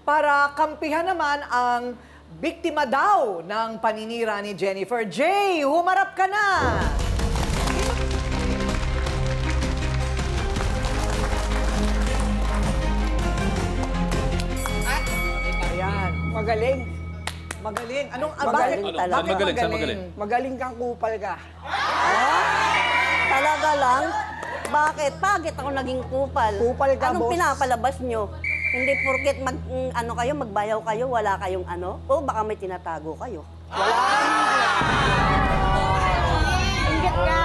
para kampihan naman ang biktima daw ng paninira ni Jennifer. Jay, humarap ka na! Ayan. Magaling. Magaling. Anong Magaling bakit, talaga. bakit Magaling, saan magaling? magaling? Magaling kang kupal ka. Talaga lang? Bakit? Bakit ako naging kupal? Kupal ka, Anong boss. pinapalabas nyo? Hindi porket magbayaw kayo, wala kayong ano? O baka may tinatago kayo? Inggit ka.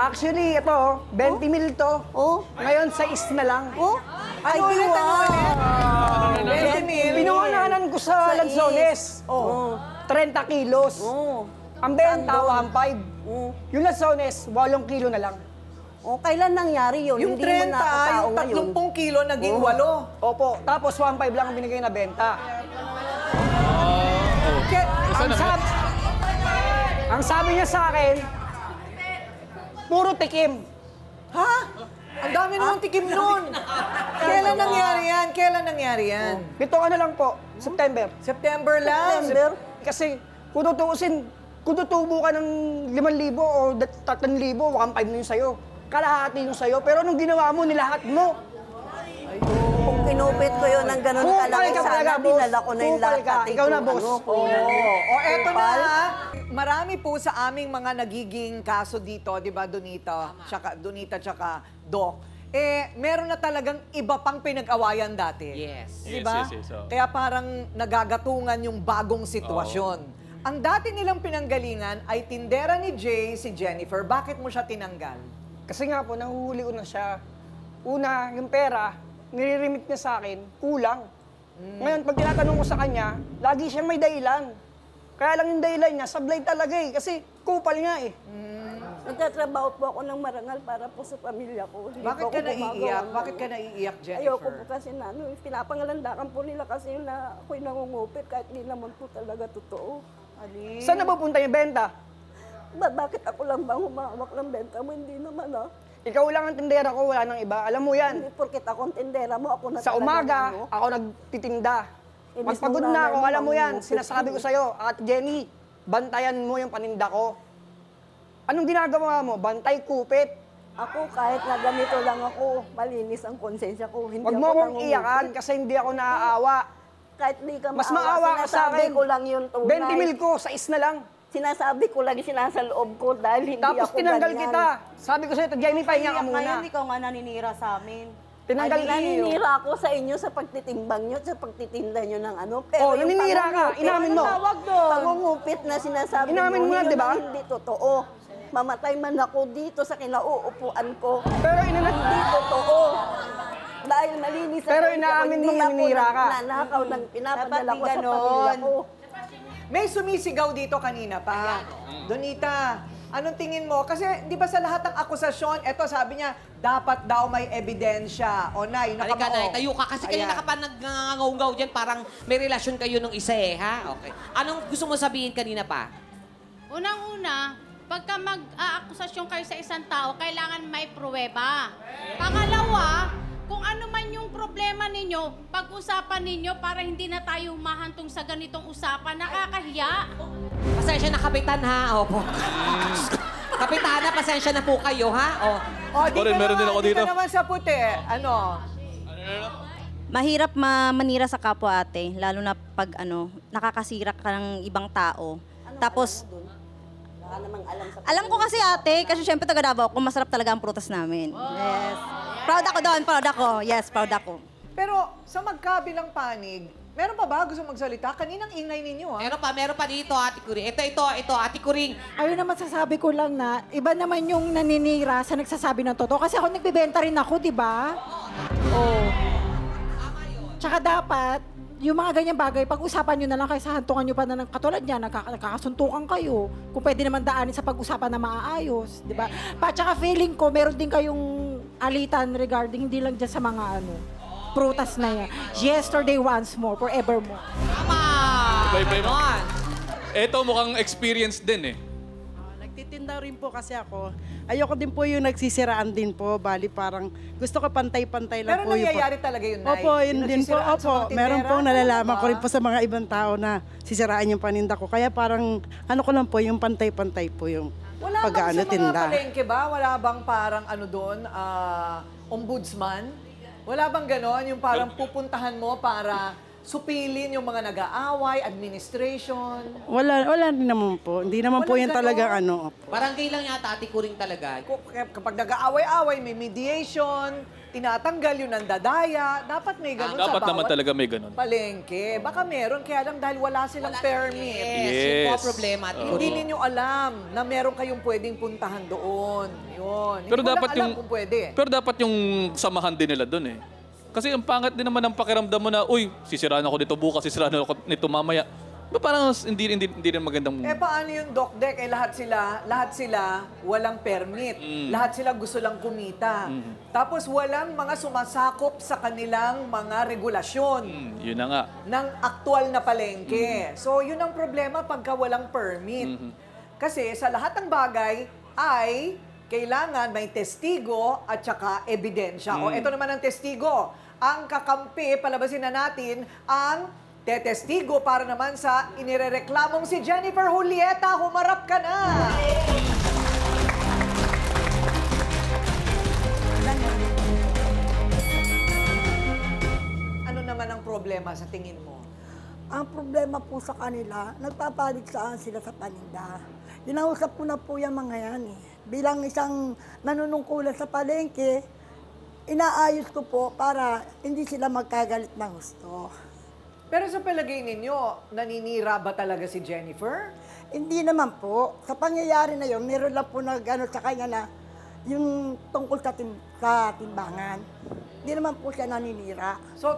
Actually, ito, 20 mil to. Oh? Ngayon, 6 na lang. Oh? Ano ulit? Ano ulit? 20 mil. Pinuunahan ko sa Lanzones. Oh. 30 kilos. Oh. Ang benta, 1.5. Oh. Yung Lanzones, 8 kilo na lang. Oh, kailan nangyari yun? Yung Hindi mo 30, nakatao yung ngayon. 30 kilo naging 8. Opo, tapos 1.5 lang ang binigay na benta. Ang sabi niya sa akin, puro tikim. Ha? Ang dami namang tikim nun. Kailan nangyari yan? Kailan nangyari yan? Ito ano lang po, September. September lang. September? Kasi kung tutuusin, kung tutubo ka ng 5,000 o 3,000, 1.5 na yung sa'yo. Kalahati yung sa'yo, pero anong ginawa mo, nilahat mo. Kung kinupit ko yun ng ganun Kupal kalaki, ka talaga, sana boss. dinala ko na yung Kupal lahat. ka. Ikaw na, boss. O eto na ha. Marami po sa aming mga nagiging kaso dito, di ba, Donita, tsaka Doc, meron na talagang iba pang pinag-awayan dati. Yes. Di ba? Yes. Kaya parang nagagatungan yung bagong sitwasyon. Ang dati nilang pinanggalingan ay tindera ni Jay, si Jennifer. Bakit mo siya tinanggal? Kasi nga po, nahuhuli ko na siya. Una, yung pera, nire-remit niya sa akin, kulang. Ngayon, pag tinatanong ko sa kanya, lagi siyang may dahilan. Kaya lang yung dahilan niya, sablay talaga eh. Kasi kupal nga eh. Nagtatrabaho po ako ng marangal para po sa pamilya ko. Hindi Bakit po ka ako naiiyak? gumagawa Bakit ka ng- naiiyak, Jennifer? Ayoko po kasi na pinapangalandakan po nila kasi na ako'y nangungupit kahit di naman po talaga totoo. Ali. Saan napupunta yung benta? Bakit ako lang bang humawak ng benta mo? Hindi naman ah. Ikaw lang ang tindera ko, wala nang iba. Alam mo yan. Hindi porket akong tindera mo, ako na Sa talaga umaga, ano. ako nagtitinda. Imbis Magpagod nung na nanay ako, mo, alam mo yan. mangungupit Sinasabi ko sa'yo, Ate Jenny, bantayan mo yung paninda ko. Anong ginagawa mo? Bantay kupit. Ako kahit na ganito lang ako, malinis ang konsensya ko. Hindi Huwag ako mo akong nangungupit. iyakan kasi hindi ako naaawa. Kahit di ka Mas maawa ka sa sinasabi akin. ko lang yun tunay. 20 mil ko, 6 na lang. Sinasabi ko lang sinasaloob ko dahil hindi Tapos ako tinanggal ganyan. kita. Sabi ko sa'yo, Jenny, pahinga ka muna. Ngayon, ikaw nga naninira sa amin. Tinanggal iyo. Naninira ako sa inyo sa pagtitimbang nyo, sa pagtitinda nyo ng ano. Oh, yung naninira ka. pangungupit- Inamin mo. Tawag doon. Pangungupit na sinasabi Inamin mo na, yun di ba? ang hindi totoo. Mamatay man ako dito sa kinauupuan ko. Pero Hindi totoo. Dahil malinis Pero ako, inaamin hindi mo, ako naninira ka. nanakaw ng pinapadala Dapat ko di sa ganon. pamilya ko. May sumisigaw dito kanina pa. Donita, anong tingin mo? Kasi di ba sa lahat ng akusasyon, eto sabi niya, dapat daw may ebidensya. O Nay, Halika na, nakamao. tayo ka. Kasi kanina ka pa nagngangaw-ngaw dyan, parang may relasyon kayo nung isa eh, ha? Okay. Anong gusto mo sabihin kanina pa? Unang-una, pagka mag-aakusasyon kayo sa isang tao, kailangan may pruweba. Pangalawa, kung ano man yung problema ninyo, pag-usapan ninyo para hindi na tayo humahantong sa ganitong usapan, nakakahiya. Pasensya na, Kapitan, ha? Opo. Kapitana, pasensya na po kayo, ha? O. O, di Oren, ka meron din naman, ako di ka dito. naman sa puti. Ano? Mahirap manira sa kapwa ate, lalo na pag nakakasira ka ng ibang tao. Tapos, Wala namang alam sa alam ko kasi ate, kasi syempre taga Davao, kung masarap talaga ang prutas namin. Yes. Proud ako doon, proud ako. Yes, proud ako. Pero sa magkabilang panig, meron pa ba gusto magsalita? Kaninang ingay ninyo, ha? Meron pa dito, Ate Kuring. Ito, Ate Kuring. Ayun naman sasabi ko lang na, iba naman yung naninira sa nagsasabi ng totoo. Kasi ako nagbibenta rin ako, di ba? Oo. Tsaka dapat, yung mga ganyang bagay, pag-usapan nyo na lang kaysa hantungan nyo pa na ng katulad niya, nagkakasuntukan kayo. Kung pwede naman daanin sa pag-usapan na maaayos, di ba? Tsaka feeling ko, meron din kayong alitan regarding hindi lang dyan sa mga prutas na yan. Yesterday, once more, forevermore. Tama! Iba-iba. Ganon. Eto mukhang experience din eh. nagtitinda rin po kasi ako. Ayoko din po yung nagsisiraan din po. Bali parang gusto ko pantay-pantay lang Pero po yung... nangyayari talaga yun, Nay? Opo, yun Yung din po. nagsisiraan sa Opo, mga meron tindera? pong nalalaman Ano ko rin ba? po sa mga ibang tao na sisiraan yung paninda ko. Kaya parang ano ko lang po, yung pantay-pantay po yung Wala bang pag-ano sa mga tinda. palengke ba? Wala bang parang ano doon, ombudsman? Wala bang ganon? Yung parang pupuntahan mo para supilin yung mga nag-aaway, administration? Wala rin naman po. Hindi naman po Walang yan ganon? talagang ano. Opo. Barangay lang yata, Ate Kuring talaga. Kapag nag-aaway-aaway, may mediation, tinatanggal yung nandadaya, dapat may ganon sa Dapat bawat naman talaga may ganun. palengke. Baka meron, kaya lang dahil wala silang permit. Yes, yun po ang Yes. problema, Ate Hindi Kuring. ninyo alam na meron kayong pwedeng puntahan doon. Yun. Pero Hindi ko dapat lang alam yung kung pwede. Pero dapat yung samahan din nila doon eh. Kasi ang pangat din naman ng pakiramdam mo na, uy, sisiraan ako nito bukas, sisiraan ako nito mamaya. Ba parang hindi rin magandang... Paano yung Doc Dec? lahat sila walang permit. Lahat sila gusto lang kumita. Tapos walang mga sumasakop sa kanilang mga regulasyon Yun na nga. ng aktual na palengke. So, yun ang problema pagka walang permit. Kasi sa lahat ng bagay ay kailangan may testigo at saka ebidensya. O ito naman ang testigo. Ang kakampi, palabasin na natin ang tetestigo para naman sa inirereklamong si Jennifer Julieta. Humarap ka na! Ano naman ang problema sa tingin mo? Ang problema po sa kanila, nagpapaliksaan sila sa paninda. Ginausap ko na po yung mga yan eh. Bilang isang nanunungkulan sa palengke, inaayos ko po para hindi sila magkagalit ng gusto. Pero sa palagay ninyo, naninira ba talaga si Jennifer? Hindi naman po. Sa pangyayari na yun, meron lang po nag-ano sa kanya na yung tungkol sa timbangan. Hindi naman po siya naninira. So,